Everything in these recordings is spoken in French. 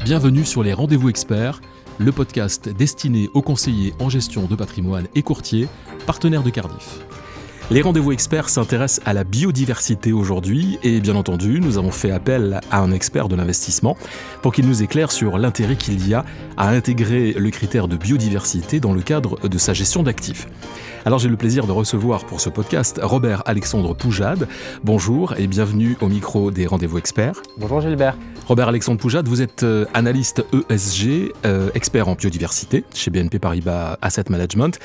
Bienvenue sur les Rendez-vous Experts, le podcast destiné aux conseillers en gestion de patrimoine et courtiers, partenaires de Cardif. Les Rendez-vous Experts s'intéressent à la biodiversité aujourd'hui et bien entendu, nous avons fait appel à un expert de l'investissement pour qu'il nous éclaire sur l'intérêt qu'il y a à intégrer le critère de biodiversité dans le cadre de sa gestion d'actifs. Alors j'ai le plaisir de recevoir pour ce podcast Robert Alexandre Poujade. Bonjour et bienvenue au micro des Rendez-vous Experts. Bonjour Gilbert. Robert Alexandre Poujade, vous êtes analyste ESG, expert en biodiversité chez BNP Paribas Asset Management.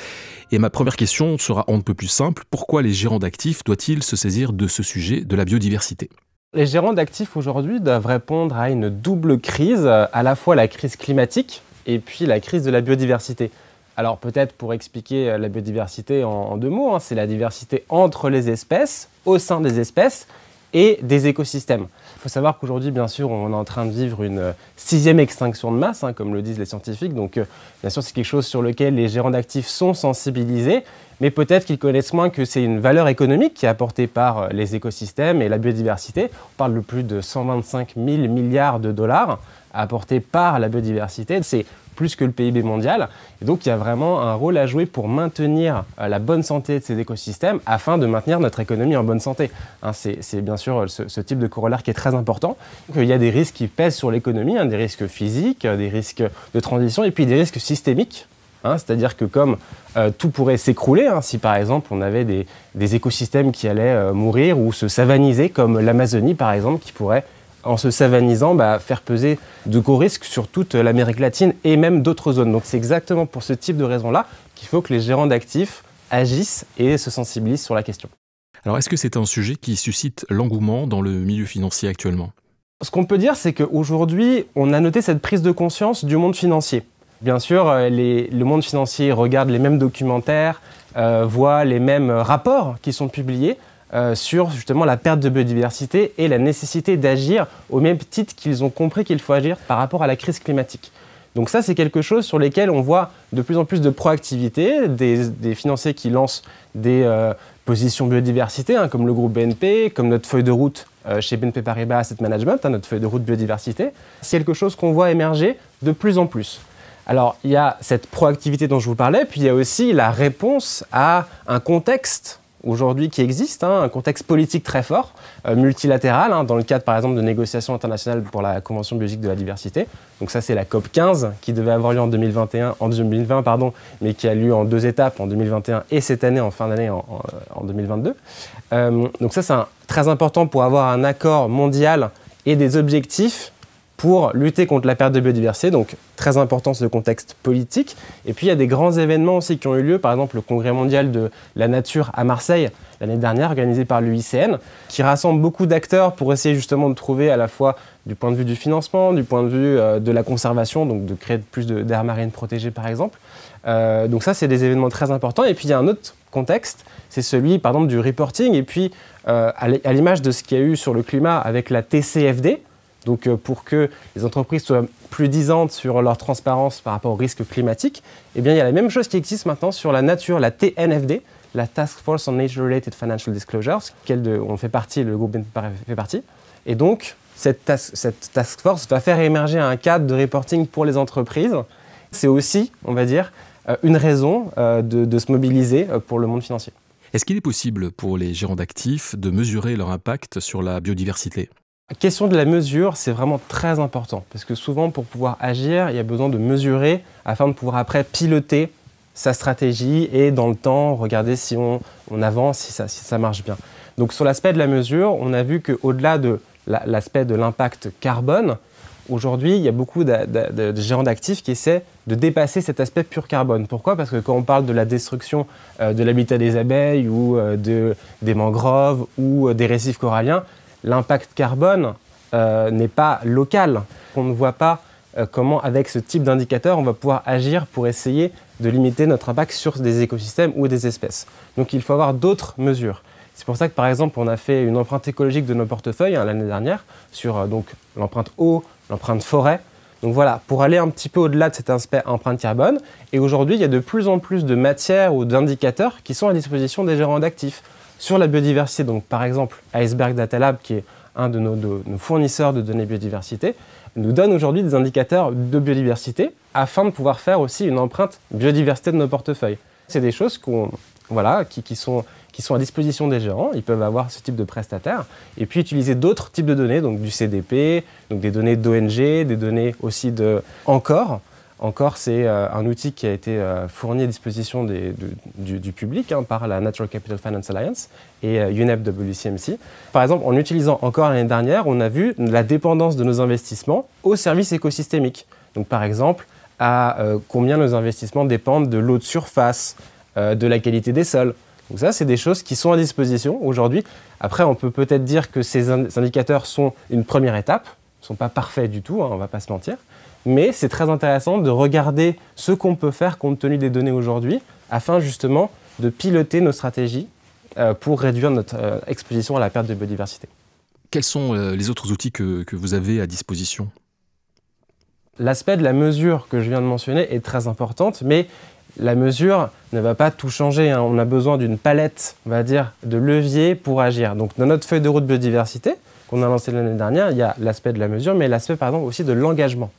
Et ma première question sera on ne peut plus simple. Pourquoi les gérants d'actifs doivent-ils se saisir de ce sujet de la biodiversité ? Les gérants d'actifs aujourd'hui doivent répondre à une double crise, à la fois la crise climatique et puis la crise de la biodiversité. Alors peut-être pour expliquer la biodiversité en deux mots, c'est la diversité entre les espèces, au sein des espèces et des écosystèmes. Il faut savoir qu'aujourd'hui, bien sûr, on est en train de vivre une 6e extinction de masse, comme le disent les scientifiques. Donc bien sûr, c'est quelque chose sur lequel les gérants d'actifs sont sensibilisés, mais peut-être qu'ils connaissent moins que c'est une valeur économique qui est apportée par les écosystèmes et la biodiversité. On parle de plus de 125 000 milliards de dollars apportés par la biodiversité. C'est plus que le PIB mondial. Et donc, il y a vraiment un rôle à jouer pour maintenir la bonne santé de ces écosystèmes afin de maintenir notre économie en bonne santé. C'est bien sûr ce type de corollaire qui est très important. Donc, il y a des risques qui pèsent sur l'économie, des risques physiques, des risques de transition et puis des risques systémiques. C'est-à-dire que comme tout pourrait s'écrouler, si par exemple on avait des écosystèmes qui allaient mourir ou se savaniser, comme l'Amazonie par exemple, qui pourrait en se savanisant, faire peser de gros risques sur toute l'Amérique latine et même d'autres zones. Donc c'est exactement pour ce type de raison-là qu'il faut que les gérants d'actifs agissent et se sensibilisent sur la question. Alors est-ce que c'est un sujet qui suscite l'engouement dans le milieu financier actuellement ? Ce qu'on peut dire, c'est qu'aujourd'hui, on a noté cette prise de conscience du monde financier. Bien sûr, le monde financier regarde les mêmes documentaires, voit les mêmes rapports qui sont publiés, sur justement la perte de biodiversité et la nécessité d'agir au même titre qu'ils ont compris qu'il faut agir par rapport à la crise climatique. Donc ça, c'est quelque chose sur lequel on voit de plus en plus de proactivité, des financiers qui lancent des positions biodiversité, comme le groupe BNP, comme notre feuille de route chez BNP Paribas Asset Management, notre feuille de route biodiversité. C'est quelque chose qu'on voit émerger de plus en plus. Alors, il y a cette proactivité dont je vous parlais, puis il y a aussi la réponse à un contexte aujourd'hui qui existe, un contexte politique très fort, multilatéral, dans le cadre par exemple de négociations internationales pour la Convention biologique de la diversité. Donc ça c'est la COP 15 qui devait avoir lieu en 2020, mais qui a lieu en 2 étapes, en 2021 et cette année, en fin d'année, en 2022. Donc ça c'est très important pour avoir un accord mondial et des objectifs pour lutter contre la perte de biodiversité, donc très important ce contexte politique. Et puis il y a des grands événements aussi qui ont eu lieu, par exemple le Congrès mondial de la nature à Marseille l'année dernière, organisé par l'UICN, qui rassemble beaucoup d'acteurs pour essayer justement de trouver à la fois du point de vue du financement, du point de vue de la conservation, donc de créer plus d'aires marines protégées par exemple. Donc ça c'est des événements très importants. Et puis il y a un autre contexte, c'est celui par exemple du reporting, et puis à l'image de ce qu'il y a eu sur le climat avec la TCFD. Donc pour que les entreprises soient plus disantes sur leur transparence par rapport aux risques climatiques, il y a la même chose qui existe maintenant sur la nature, la TNFD, la Task Force on Nature-Related Financial Disclosures, on fait partie, le groupe BNP fait partie. Et donc cette task force va faire émerger un cadre de reporting pour les entreprises. C'est aussi, on va dire, une raison de se mobiliser pour le monde financier. Est-ce qu'il est possible pour les gérants d'actifs de mesurer leur impact sur la biodiversité ? La question de la mesure, c'est vraiment très important parce que souvent, pour pouvoir agir, il y a besoin de mesurer afin de pouvoir après piloter sa stratégie et dans le temps, regarder si on avance, si ça marche bien. Donc sur l'aspect de la mesure, on a vu qu'au-delà de l'aspect de l'impact carbone, aujourd'hui, il y a beaucoup de gérants d'actifs qui essaient de dépasser cet aspect pur carbone. Pourquoi ? Parce que quand on parle de la destruction de l'habitat des abeilles ou des mangroves ou des récifs coralliens, l'impact carbone n'est pas local. On ne voit pas comment, avec ce type d'indicateur, on va pouvoir agir pour essayer de limiter notre impact sur des écosystèmes ou des espèces. Donc il faut avoir d'autres mesures. C'est pour ça que, par exemple, on a fait une empreinte écologique de nos portefeuilles l'année dernière sur l'empreinte eau, l'empreinte forêt. Donc voilà, pour aller un petit peu au-delà de cet aspect empreinte carbone. Et aujourd'hui, il y a de plus en plus de matières ou d'indicateurs qui sont à disposition des gérants d'actifs. Sur la biodiversité, donc par exemple Iceberg Data Lab, qui est un de nos fournisseurs de données biodiversité, nous donne aujourd'hui des indicateurs de biodiversité afin de pouvoir faire aussi une empreinte biodiversité de nos portefeuilles. C'est des choses qui sont à disposition des gérants. Ils peuvent avoir ce type de prestataire et puis utiliser d'autres types de données, donc du CDP, donc des données d'ONG, des données aussi de Encore. Encore, c'est un outil qui a été fourni à disposition du public par la Natural Capital Finance Alliance et UNEP WCMC. Par exemple, en utilisant Encore l'année dernière, on a vu la dépendance de nos investissements aux services écosystémiques. Donc, par exemple, à combien nos investissements dépendent de l'eau de surface, de la qualité des sols. Donc ça, c'est des choses qui sont à disposition aujourd'hui. Après, on peut peut-être dire que ces indicateurs sont une première étape. Ils ne sont pas parfaits du tout, on ne va pas se mentir. Mais c'est très intéressant de regarder ce qu'on peut faire compte tenu des données aujourd'hui, afin justement de piloter nos stratégies pour réduire notre exposition à la perte de biodiversité. Quels sont les autres outils que vous avez à disposition ? L'aspect de la mesure que je viens de mentionner est très importante, mais la mesure ne va pas tout changer. On a besoin d'une palette, on va dire, de leviers pour agir. Donc dans notre feuille de route biodiversité, qu'on a lancée l'année dernière, il y a l'aspect de la mesure, mais l'aspect par exemple aussi de l'engagement.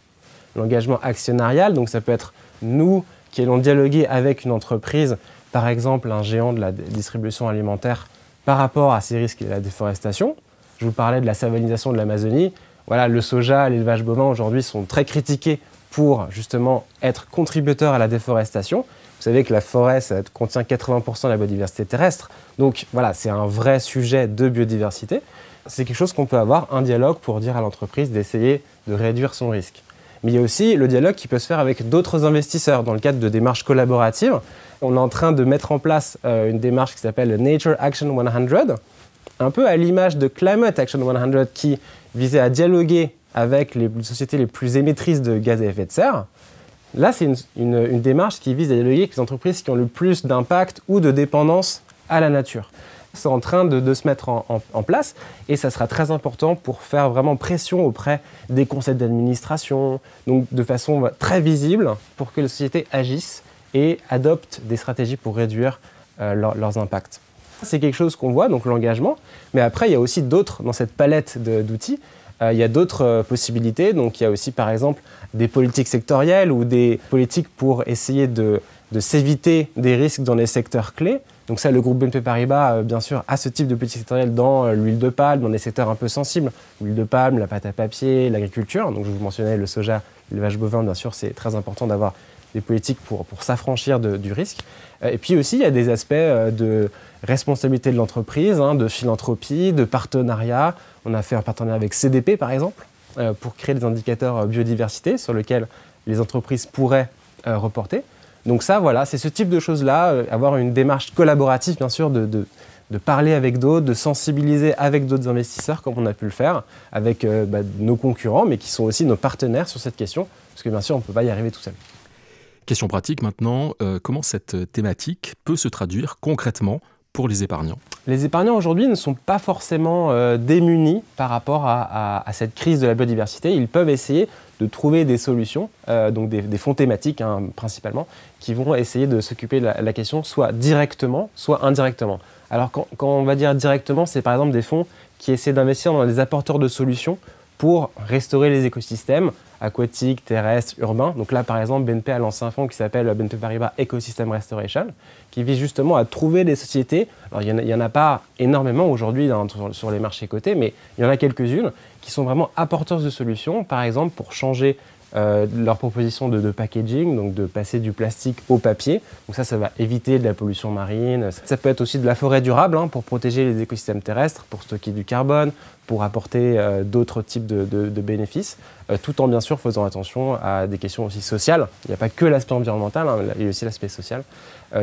L'engagement actionnarial, donc ça peut être nous qui allons dialoguer avec une entreprise, par exemple un géant de la distribution alimentaire, par rapport à ces risques et la déforestation. Je vous parlais de la savanisation de l'Amazonie. Voilà, le soja, l'élevage bovin aujourd'hui sont très critiqués pour justement être contributeurs à la déforestation. Vous savez que la forêt, ça contient 80% de la biodiversité terrestre. Donc voilà, c'est un vrai sujet de biodiversité. C'est quelque chose qu'on peut avoir, un dialogue pour dire à l'entreprise d'essayer de réduire son risque. Mais il y a aussi le dialogue qui peut se faire avec d'autres investisseurs dans le cadre de démarches collaboratives. On est en train de mettre en place une démarche qui s'appelle Nature Action 100, un peu à l'image de Climate Action 100 qui visait à dialoguer avec les sociétés les plus émettrices de gaz à effet de serre. Là, c'est une démarche qui vise à dialoguer avec les entreprises qui ont le plus d'impact ou de dépendance à la nature. C'est en train de se mettre en place et ça sera très important pour faire vraiment pression auprès des conseils d'administration, donc de façon très visible pour que les sociétés agissent et adoptent des stratégies pour réduire leurs impacts. C'est quelque chose qu'on voit, donc l'engagement, mais après il y a aussi d'autres, dans cette palette d'outils, il y a d'autres possibilités, donc il y a aussi par exemple des politiques sectorielles ou des politiques pour essayer de s'éviter des risques dans les secteurs clés. Donc ça, le groupe BNP Paribas, bien sûr, a ce type de politique sectorielle dans l'huile de palme, dans des secteurs un peu sensibles. L'huile de palme, la pâte à papier, l'agriculture. Donc je vous mentionnais le soja, l'élevage bovin, bien sûr, c'est très important d'avoir des politiques pour s'affranchir du risque. Et puis aussi, il y a des aspects de responsabilité de l'entreprise, de philanthropie, de partenariat. On a fait un partenariat avec CDP, par exemple, pour créer des indicateurs biodiversité sur lesquels les entreprises pourraient reporter. Donc ça, voilà, c'est ce type de choses-là, avoir une démarche collaborative, bien sûr, de parler avec d'autres, de sensibiliser avec d'autres investisseurs, comme on a pu le faire, avec nos concurrents, mais qui sont aussi nos partenaires sur cette question, parce que bien sûr, on ne peut pas y arriver tout seul. Question pratique maintenant, comment cette thématique peut se traduire concrètement pour les épargnants ? Les épargnants aujourd'hui ne sont pas forcément démunis par rapport à cette crise de la biodiversité. Ils peuvent essayer de trouver des solutions, donc des fonds thématiques principalement, qui vont essayer de s'occuper de la question soit directement, soit indirectement. Alors quand on va dire directement, c'est par exemple des fonds qui essaient d'investir dans des apporteurs de solutions pour restaurer les écosystèmes aquatiques, terrestres, urbains. Donc là, par exemple, BNP a lancé un fonds qui s'appelle BNP Paribas Ecosystem Restoration, qui vise justement à trouver des sociétés. Alors, il n'y en a pas énormément aujourd'hui sur les marchés cotés, mais il y en a quelques-unes qui sont vraiment apporteurs de solutions, par exemple, pour changer leur proposition de packaging, donc de passer du plastique au papier. Donc ça va éviter de la pollution marine. Ça peut être aussi de la forêt durable pour protéger les écosystèmes terrestres, pour stocker du carbone, pour apporter d'autres types de bénéfices, tout en bien sûr faisant attention à des questions aussi sociales. Il n'y a pas que l'aspect environnemental, il y a aussi l'aspect social.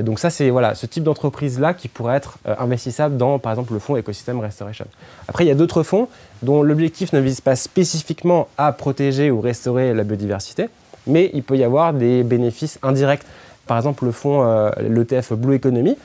Donc ça, c'est ce type d'entreprise-là qui pourrait être investissable dans, par exemple, le fonds Ecosystem Restoration. Après, il y a d'autres fonds dont l'objectif ne vise pas spécifiquement à protéger ou restaurer la biodiversité, mais il peut y avoir des bénéfices indirects. Par exemple, le fonds, l'ETF Blue Economy,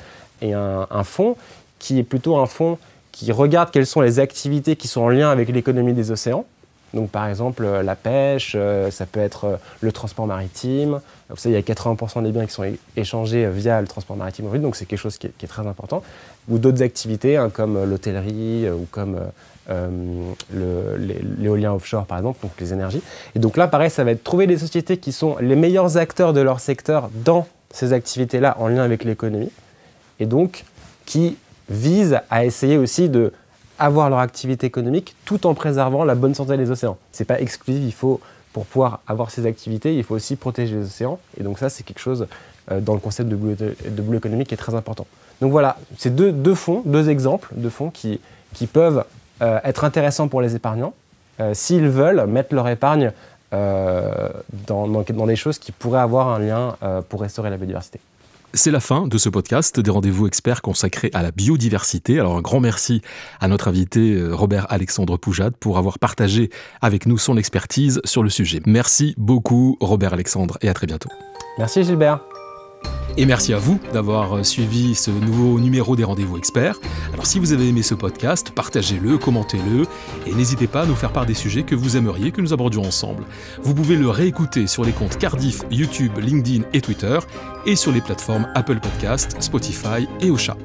est un fonds qui est plutôt un fonds qui regarde quelles sont les activités qui sont en lien avec l'économie des océans Donc par exemple la pêche, ça peut être le transport maritime. Vous savez, il y a 80% des biens qui sont échangés via le transport maritime aujourd'hui, donc c'est quelque chose qui est très important. Ou d'autres activités comme l'hôtellerie ou comme l'éolien offshore par exemple, donc les énergies. Et donc là pareil, ça va être trouver des sociétés qui sont les meilleurs acteurs de leur secteur dans ces activités-là en lien avec l'économie et donc qui visent à essayer aussi de avoir leur activité économique tout en préservant la bonne santé des océans. C'est pas exclusif, pour pouvoir avoir ces activités, il faut aussi protéger les océans. Et donc ça, c'est quelque chose dans le concept de blue economy qui est très important. Donc voilà, c'est deux exemples de fonds qui peuvent être intéressants pour les épargnants s'ils veulent mettre leur épargne dans des choses qui pourraient avoir un lien pour restaurer la biodiversité. C'est la fin de ce podcast des rendez-vous experts consacrés à la biodiversité. Alors un grand merci à notre invité Robert-Alexandre Poujade pour avoir partagé avec nous son expertise sur le sujet. Merci beaucoup Robert-Alexandre et à très bientôt. Merci Gilbert. Et merci à vous d'avoir suivi ce nouveau numéro des rendez-vous experts. Alors si vous avez aimé ce podcast, partagez-le, commentez-le et n'hésitez pas à nous faire part des sujets que vous aimeriez que nous abordions ensemble. Vous pouvez le réécouter sur les comptes Cardiff, YouTube, LinkedIn et Twitter et sur les plateformes Apple Podcasts, Spotify et Ocha.